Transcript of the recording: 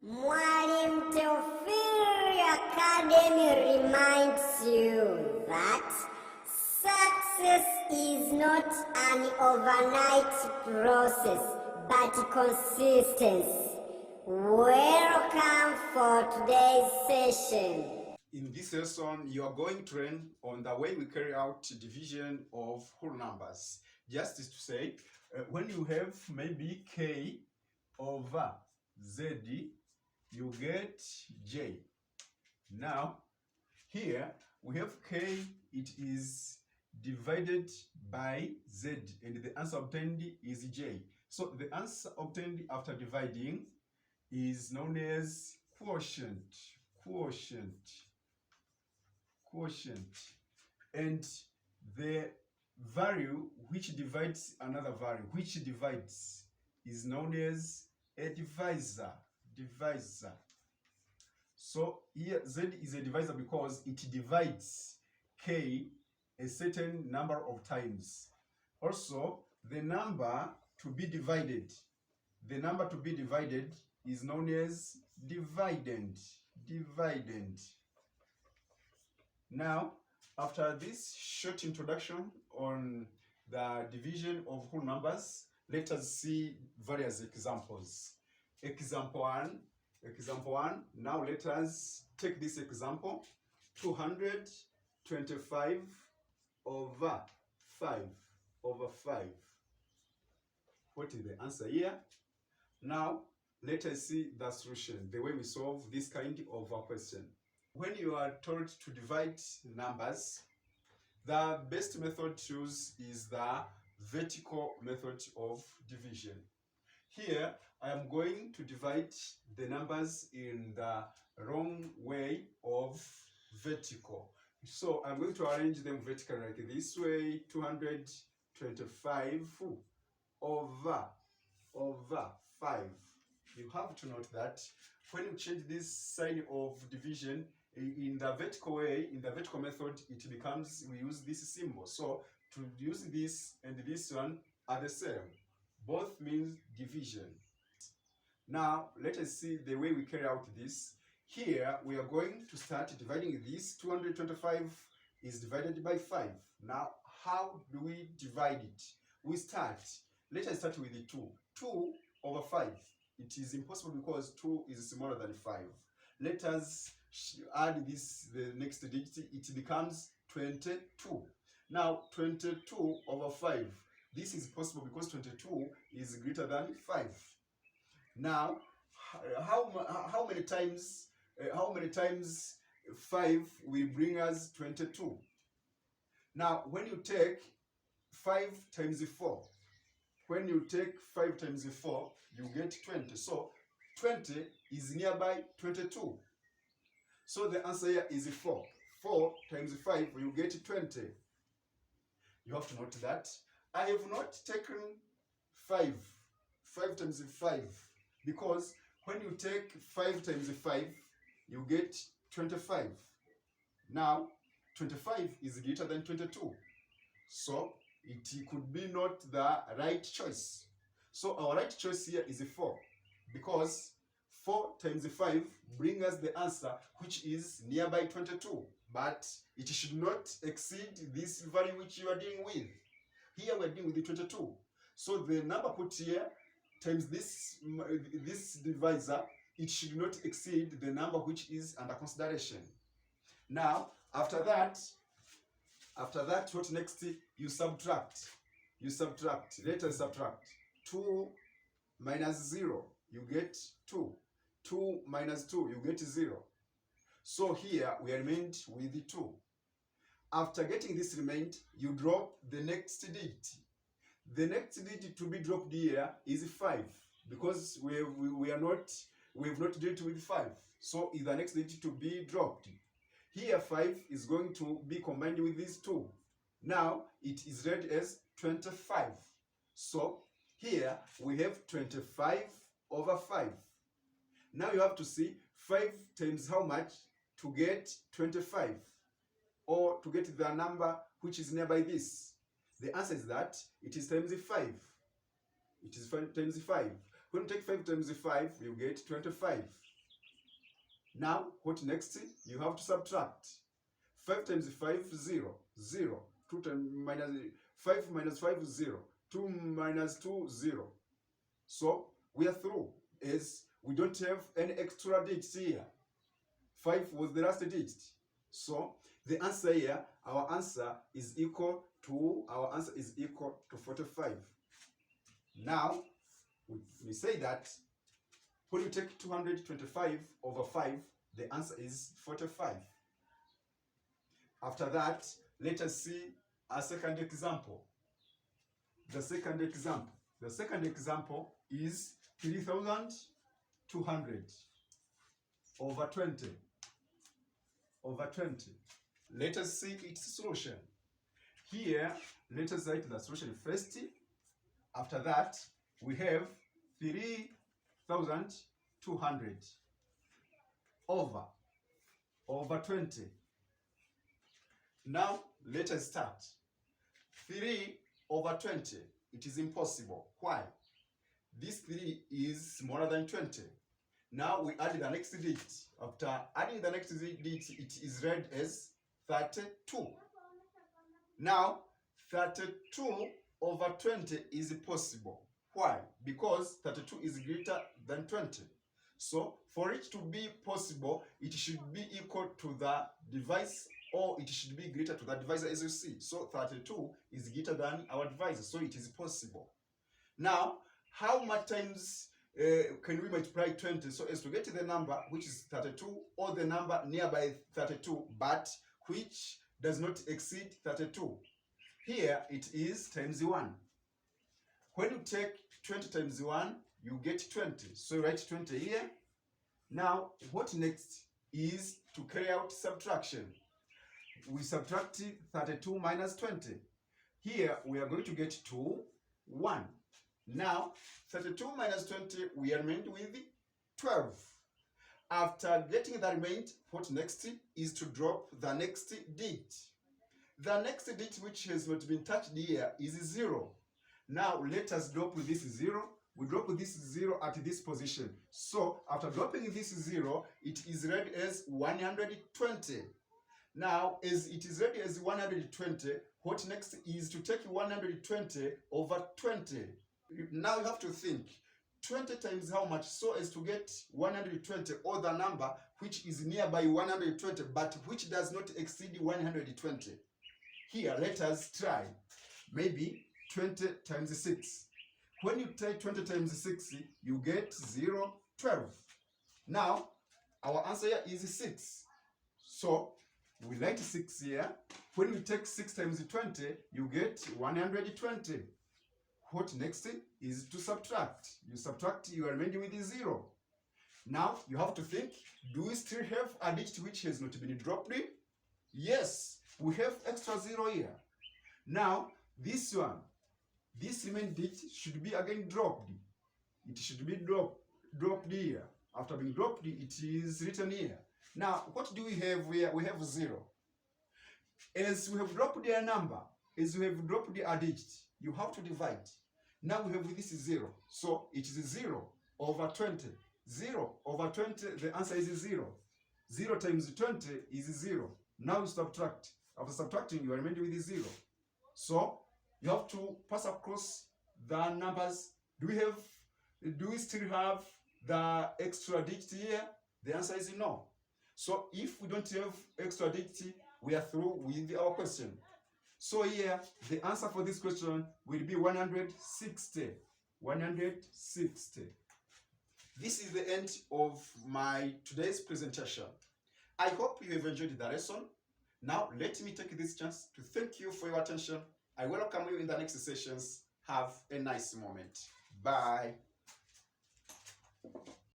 Mwalimu Theophil Academy reminds you that success is not an overnight process, but consistency. Welcome for today's session. In this lesson, you are going to learn on the way we carry out division of whole numbers. Just to say, when you have maybe k over z, you get j. Now, here we have k, it is divided by z, and the answer obtained is j. So the answer obtained after dividing is known as quotient. And the value which divides another value, is known as a divisor. So here z is a divisor because it divides k a certain number of times. Also, the number to be divided is known as dividend. Now, after this short introduction on the division of whole numbers, let us see various examples. Example 1. Now let us take this example. 225 over 5. What is the answer here? Now, let us see the solution, the way we solve this kind of a question. When you are told to divide numbers, the best method to use is the vertical method of division. Here, I am going to divide the numbers in the wrong way of vertical. So I'm going to arrange them vertically like this way. 225 over 5. You have to note that when you change this sign of division in the vertical way, in the vertical method, it becomes, we use this symbol. So to use this and this one are the same. Both means division. Now let us see the way we carry out this. Here we are going to start dividing this. 225 is divided by 5. Now how do we divide it? Let us start with the 2. 2 over 5. It is impossible because 2 is smaller than 5. Let us add this, the next digit, it becomes 22. Now 22 over 5. This is possible because 22 is greater than 5. Now, how many times 5 will bring us 22? Now, when you take 5 times 4, you get 20. So 20 is nearby 22. So the answer here is 4. 4 times 5, you get 20. You have to note that I have not taken 5 times 5, because when you take 5 times 5, you get 25. Now, 25 is greater than 22. So it could be not the right choice. So our right choice here is 4, because 4 times 5 brings us the answer which is nearby 22, but it should not exceed this value which you are dealing with. Here we are dealing with the 22. So the number put here times this divisor, it should not exceed the number which is under consideration. Now, after that, what next? You subtract. Let us subtract. 2 minus 0, you get 2. 2 minus 2, you get 0. So here we are remained with the 2. After getting this remained, you drop the next digit. The next digit to be dropped here is 5, because we have not dealt with 5. So is the next digit to be dropped. Here 5 is going to be combined with these 2. Now it is read as 25. So here we have 25 over 5. Now you have to see 5 times how much to get 25, or to get the number which is nearby this. The answer is that it is times 5. It is 5 times 5. When you take 5 times 5, you get 25. Now, what next? You have to subtract. 5 times 5, 0. 0. 2 times minus 5 minus 5, 0. 2 minus 2, 0. So, we are through, as we don't have any extra digits here. 5 was the last digit. So, the answer here, our answer is equal to 45. Now, we say that when you take 225 over 5, the answer is 45. After that, let us see a second example. The second example is 3,200 over 20. Let us see its solution. Here, let us write the solution first. After that, we have 3,200 over 20. Now, let us start. 3 over 20, it is impossible. Why? This 3 is smaller than 20. Now we add the next digit. After adding the next digit, it is read as 32. Now, 32 over 20 is possible. Why? Because 32 is greater than 20. So, for it to be possible, it should be equal to the divisor, or it should be greater to the divisor, as you see. So, 32 is greater than our divisor, so it is possible. Now, how much times can we multiply 20 so as to get the number which is 32, or the number nearby 32 but which does not exceed 32? Here it is times 1. When you take 20 times 1, you get 20. So write 20 here. Now, what next is to carry out subtraction. We subtract 32 minus 20. Here we are going to get 2, 1. Now, 32 minus 20, we are remained with 12. After getting the remainder, what next is to drop the next digit. The next digit which has not been touched here is 0. Now, let us drop this 0. We drop this 0 at this position. So, after dropping this 0, it is read as 120. Now, as it is read as 120, what next is to take 120 over 20. Now you have to think, 20 times how much, so as to get 120, or the number which is nearby 120 but which does not exceed 120. Here, let us try. Maybe 20 times 6. When you take 20 times 6, you get 0, 12. Now, our answer here is 6. So, we write 6 here. When you take 6 times 20, you get 120. What next is to subtract. You subtract, you are remaining with 0. Now, you have to think, do we still have a digit which has not been dropped? Yes, we have extra 0 here. Now, this one, this remaining digit should be again dropped. It should be dropped here. After being dropped, it is written here. Now, what do we have here? We have 0. As we have dropped a number, as we have dropped a digit, you have to divide. Now we have this 0. So it is 0 over 20. 0 over 20, the answer is 0. 0 times 20 is 0. Now you subtract. After subtracting, you are remaining with 0. So you have to pass across the numbers. Do we still have the extra digit here? The answer is no. So if we don't have extra digit, we are through with our question. So here, the answer for this question will be 160. 160. This is the end of my today's presentation. I hope you have enjoyed the lesson. Now, let me take this chance to thank you for your attention. I welcome you in the next sessions. Have a nice moment. Bye.